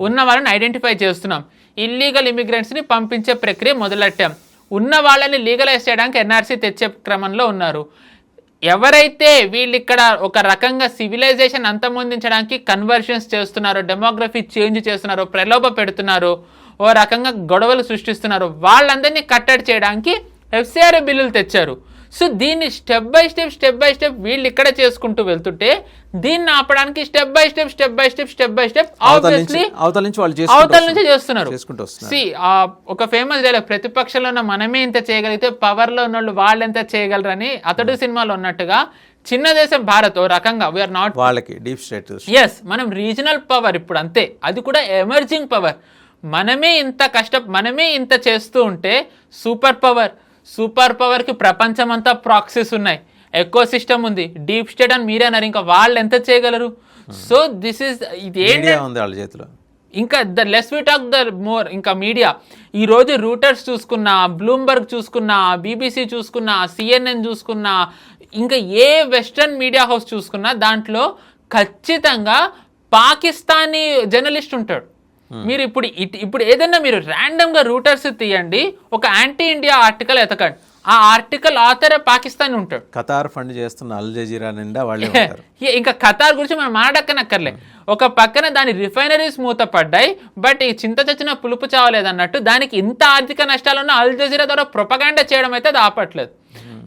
ఉన్న వాళ్ళని ఐడెంటిఫై చేస్తున్నాం, ఇల్లీగల్ ఇమిగ్రెంట్స్ని పంపించే ప్రక్రియ మొదలెట్టాం, ఉన్న వాళ్ళని లీగలైజ్ చేయడానికి ఎన్ఆర్సీ తెచ్చే క్రమంలో ఉన్నారు. ఎవరైతే వీళ్ళు ఇక్కడ ఒక రకంగా సివిలైజేషన్ అంతమొందించడానికి కన్వర్షన్స్ చేస్తున్నారో, డెమోగ్రఫీ చేంజ్ చేస్తున్నారో, ప్రలోభ పెడుతున్నారో, ఓ రకంగా గొడవలు సృష్టిస్తున్నారో వాళ్ళందరినీ కట్టడి చేయడానికి ఎఫ్సిఆర్ఏ బిల్లులు తెచ్చారు. సో దీన్ని స్టెప్ బై స్టెప్ వీళ్ళు ఇక్కడ చేసుకుంటూ వెళ్తుంటే దీన్ని ఆపడానికి స్టెప్ బై స్టెప్ ఆబ్వియస్లీ అవతల నుంచి చేస్తున్నారు. ఒక ఫేమస్ డైలాగ్, ప్రతిపక్షంలో ఉన్న మనమే ఇంత చేయగలిగితే పవర్లో ఉన్న వాళ్ళు ఎంత చేయగలరని అతడు సినిమాలో ఉన్నట్టుగా చిన్న దేశం భారత్ ఓ రకంగా వీఆర్ నాట్ వాళ్ళకి డీప్ స్టేట్. ఎస్, మనం రీజనల్ పవర్ ఇప్పుడు అంతే, అది కూడా ఎమర్జింగ్ పవర్. మనమే ఇంత చేస్తూ ఉంటే సూపర్ పవర్కి ప్రపంచమంతా ప్రాక్సీస్ ఉన్నాయి, ఎకో సిస్టమ్ ఉంది, డీప్ స్టేట్ అని మీరే అన్నారు, ఇంకా వాళ్ళు ఎంత చేయగలరు? సో దిస్ ఇస్ ఇదేంటి వాళ్ళ చేతిలో. ఇంకా the less we talk the more. ఇంకా మీడియా ఈరోజు రూటర్స్ చూసుకున్నా, బ్లూంబర్గ్ చూసుకున్నా, బీబీసీ చూసుకున్నా, సిఎన్ఎన్ చూసుకున్నా, ఇంకా ఏ వెస్టర్న్ మీడియా హౌస్ చూసుకున్నా దాంట్లో ఖచ్చితంగా పాకిస్తానీ జర్నలిస్ట్ ఉంటాడు. మీరు ఇప్పుడు ఏదైనా మీరు ర్యాండమ్గా రూటర్స్ తీయండి, ఒక యాంటీ ఇండియా ఆర్టికల్ ఎతకండి, ఆ ఆర్టికల్ ఆథర్ పాకిస్తాన్ ఉంటాడు. ఖతార్ ఫండ్ చేస్తున్న అల్ జజీరా నిండా వాళ్ళే ఇంకా ఖతార్ గురించి మనం మాట్లాడక్కనక్కర్లే. ఒక పక్కన దాని రిఫైనరీస్ మూతపడ్డాయి, బట్ ఈ చింత చచ్చిన పులుపు చావలేదన్నట్టు దానికి ఇంత ఆర్థిక నష్టాలున్న అల్ జజీరా ద్వారా ప్రొపగాండా చేయడం అయితే అది ఆపట్లేదు.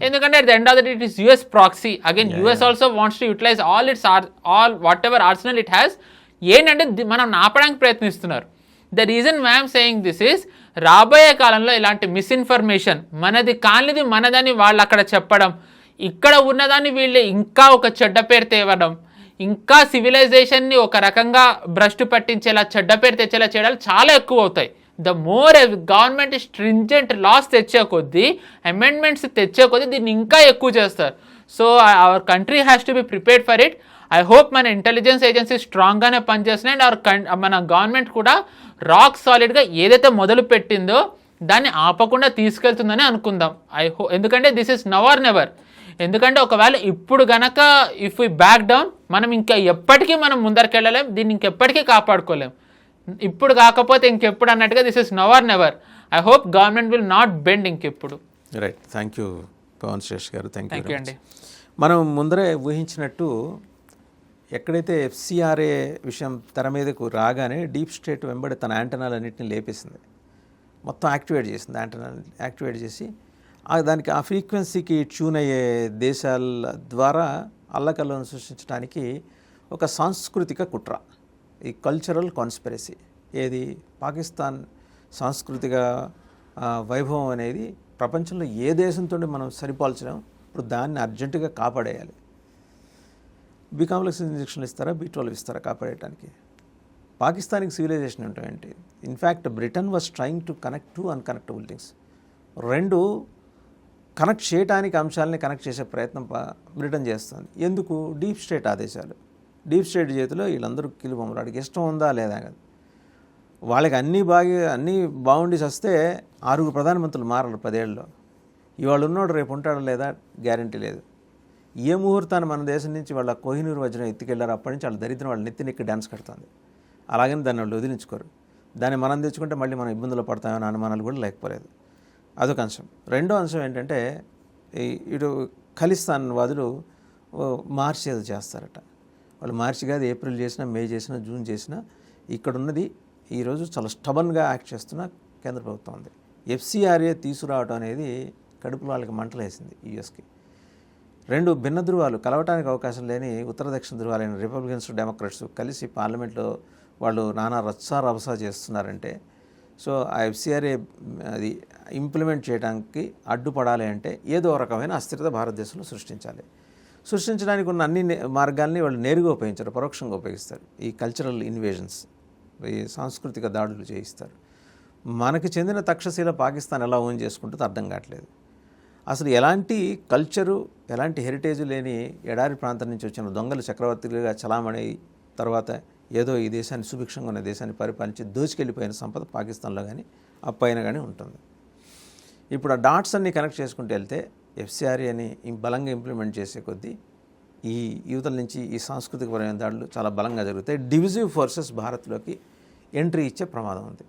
ఎందుకంటే at the end of the day it is US proxy. Again US also wants to utilise all whatever arsenal it has. ఏంటంటే మనం ఆపడానికి ప్రయత్నిస్తున్నారు. The reason I'm saying this is, రాబోయే కాలంలో ఇలాంటి మిస్ఇన్ఫర్మేషన్, మనది కానిది మనదని వాళ్ళు అక్కడ చెప్పడం, ఇక్కడ ఉన్నదాన్ని వీళ్ళు ఇంకా ఒక చెడ్డ పేరు తేవడం, ఇంకా సివిలైజేషన్ని ఒక రకంగా భ్రష్టు పట్టించేలా చెడ్డ పేరు తెచ్చేలా చేయడాలు చాలా ఎక్కువ అవుతాయి. The more government stringent laws తెచ్చే కొద్దీ, అమెండ్మెంట్స్ తెచ్చే కొద్దీ దీన్ని ఇంకా ఎక్కువ చేస్తారు. So our country has to be prepared for it. I hope మన ఇంటెలిజెన్స్ ఏజెన్సీ స్ట్రాంగ్గానే పనిచేస్తున్నాయి అండ్ మన గవర్నమెంట్ కూడా రాక్ సాలిడ్గా ఏదైతే మొదలు పెట్టిందో దాన్ని ఆపకుండా తీసుకెళ్తుందని అనుకుందాం. ఎందుకంటే this is now or never. ఎందుకంటే ఒకవేళ ఇప్పుడు గనక ఇఫ్ వి బ్యాక్ డౌన్, మనం ఇంకా ఎప్పటికీ మనం ముందరికెళ్ళలేం, దీన్ని ఇంకెప్పటికీ కాపాడుకోలేం. ఇప్పుడు కాకపోతే ఇంకెప్పుడు అన్నట్టుగా this is now or never. I hope government will not bend ఇంకెప్పుడు. Right, thank you Pawan Shresh గారు. థ్యాంక్ యూ అండి. మనం ముందరే ఊహించినట్టు ఎక్కడైతే ఎఫ్సిఆర్ఏ విషయం తెర మీదకు రాగానే డీప్ స్టేట్ వెంబడి తన యాంటెనాలన్నింటినీ లేపేసింది, మొత్తం యాక్టివేట్ చేసింది. యాంటెనాలు యాక్టివేట్ చేసి దానికి ఆ ఫ్రీక్వెన్సీకి ట్యూన్ అయ్యే దేశాల ద్వారా అల్లకల్లను సృష్టించడానికి ఒక సాంస్కృతిక కుట్ర, ఈ కల్చరల్ కాన్స్పిరసీ. ఏది పాకిస్తాన్ సాంస్కృతిక వైభవం అనేది ప్రపంచంలో ఏ దేశంతో మనం సరిపోల్చలేం. ఇప్పుడు దాన్ని అర్జెంటుగా కాపాడేయాలి. బి కాంప్లెక్స్ ఇంజెక్షన్లు ఇస్తారా, B12 ఇస్తారా కాపాడేయడానికి? పాకిస్తాన్కి సివిలైజేషన్ ఉంటాయండి. In fact Britain was trying to connect to unconnectable things. రెండు కనెక్ట్ చేయడానికి అంశాలని కనెక్ట్ చేసే ప్రయత్నం బ్రిటన్ చేస్తుంది. ఎందుకు? డీప్ స్టేట్ ఆదేశాలు. డీప్ స్టేట్ చేతిలో వీళ్ళందరూ కిలుబొమ్మలు, వాడికి ఇష్టం ఉందా లేదా కదా, వాళ్ళకి అన్నీ బాగుండి వస్తే 6 ప్రధానమంత్రులు మారాలి 10 ఏళ్ళలో. ఇవాళ ఉన్నాడు రేపు ఉంటాడో లేదా గ్యారంటీ లేదు. ఏ ముహూర్తాన్ని మన దేశం నుంచి వాళ్ళ కోహినూరు వజ్రం ఎత్తుకెళ్ళారు, అప్పటి నుంచి వాళ్ళ దరిద్రం వాళ్ళ నెత్తిని ఇక్కడ డ్యాన్స్ కడుతుంది. అలాగని దాన్ని వాళ్ళు వదిలించుకోరు. దాన్ని మనం తెచ్చుకుంటే మళ్ళీ మనం ఇబ్బందులు పడతామని అనుమానాలు కూడా లేకపోలేదు. అదొక అంశం. రెండో అంశం ఏంటంటే ఇటు ఖలిస్తాన్ వాదులు మార్చి ఏదో చేస్తారట. వాళ్ళు మార్చి కాదు, ఏప్రిల్ చేసినా, మే చేసినా, జూన్ చేసినా ఇక్కడున్నది ఈరోజు చాలా స్టబన్గా యాక్ట్ చేస్తున్న కేంద్ర ప్రభుత్వం ఉంది. ఎఫ్సిఆర్ఏ తీసుకురావడం అనేది కడుపులో వాళ్ళకి మంటలు వేసింది యూఎస్కి. 2 భిన్న ధృవాలు కలవటానికి అవకాశం లేని ఉత్తర దక్షిణ ధృవాలైన రిపబ్లికన్స్, డెమోక్రాట్స్ కలిసి పార్లమెంట్లో వాళ్ళు నానా రచ్చా చేస్తున్నారంటే, సో ఆ ఎఫ్సిఆర్ఏ అది ఇంప్లిమెంట్ చేయడానికి అడ్డుపడాలి అంటే ఏదో రకమైన అస్థిరత భారతదేశంలో సృష్టించడానికి ఉన్న అన్ని మార్గాల్ని వాళ్ళు నేరుగా ఉపయోగించారు, పరోక్షంగా ఉపయోగిస్తారు. ఈ కల్చరల్ ఇన్వేజన్స్, ఈ సాంస్కృతిక దాడులు చేయిస్తారు. మనకి చెందిన తక్షశిల పాకిస్తాన్ ఎలా ఓన్ చేసుకుంటుందో అర్థం కావట్లేదు. అసలు ఎలాంటి కల్చరు, ఎలాంటి హెరిటేజ్ లేని ఎడారి ప్రాంతం నుంచి వచ్చిన దొంగలు చక్రవర్తులుగా చలామణి తర్వాత ఏదో ఈ దేశాన్ని సుభిక్షంగా ఉన్న దేశాన్ని పరిపాలించి దోచుకెళ్ళిపోయిన సంపద పాకిస్తాన్లో కానీ అప్పైన కానీ ఉంటుంది. ఇప్పుడు ఆ డాట్స్ అన్ని కనెక్ట్ చేసుకుంటూ వెళ్తే ఎఫ్సిఆర్ఏ అని బలంగా ఇంప్లిమెంట్ చేసే కొద్దీ ఈ యువతల నుంచి ఈ సాంస్కృతికపరమైన దాడులు చాలా బలంగా జరుగుతాయి. డివిజివ్ ఫోర్సెస్ భారత్లోకి ఎంట్రీ ఇచ్చే ప్రమాదం ఉంది.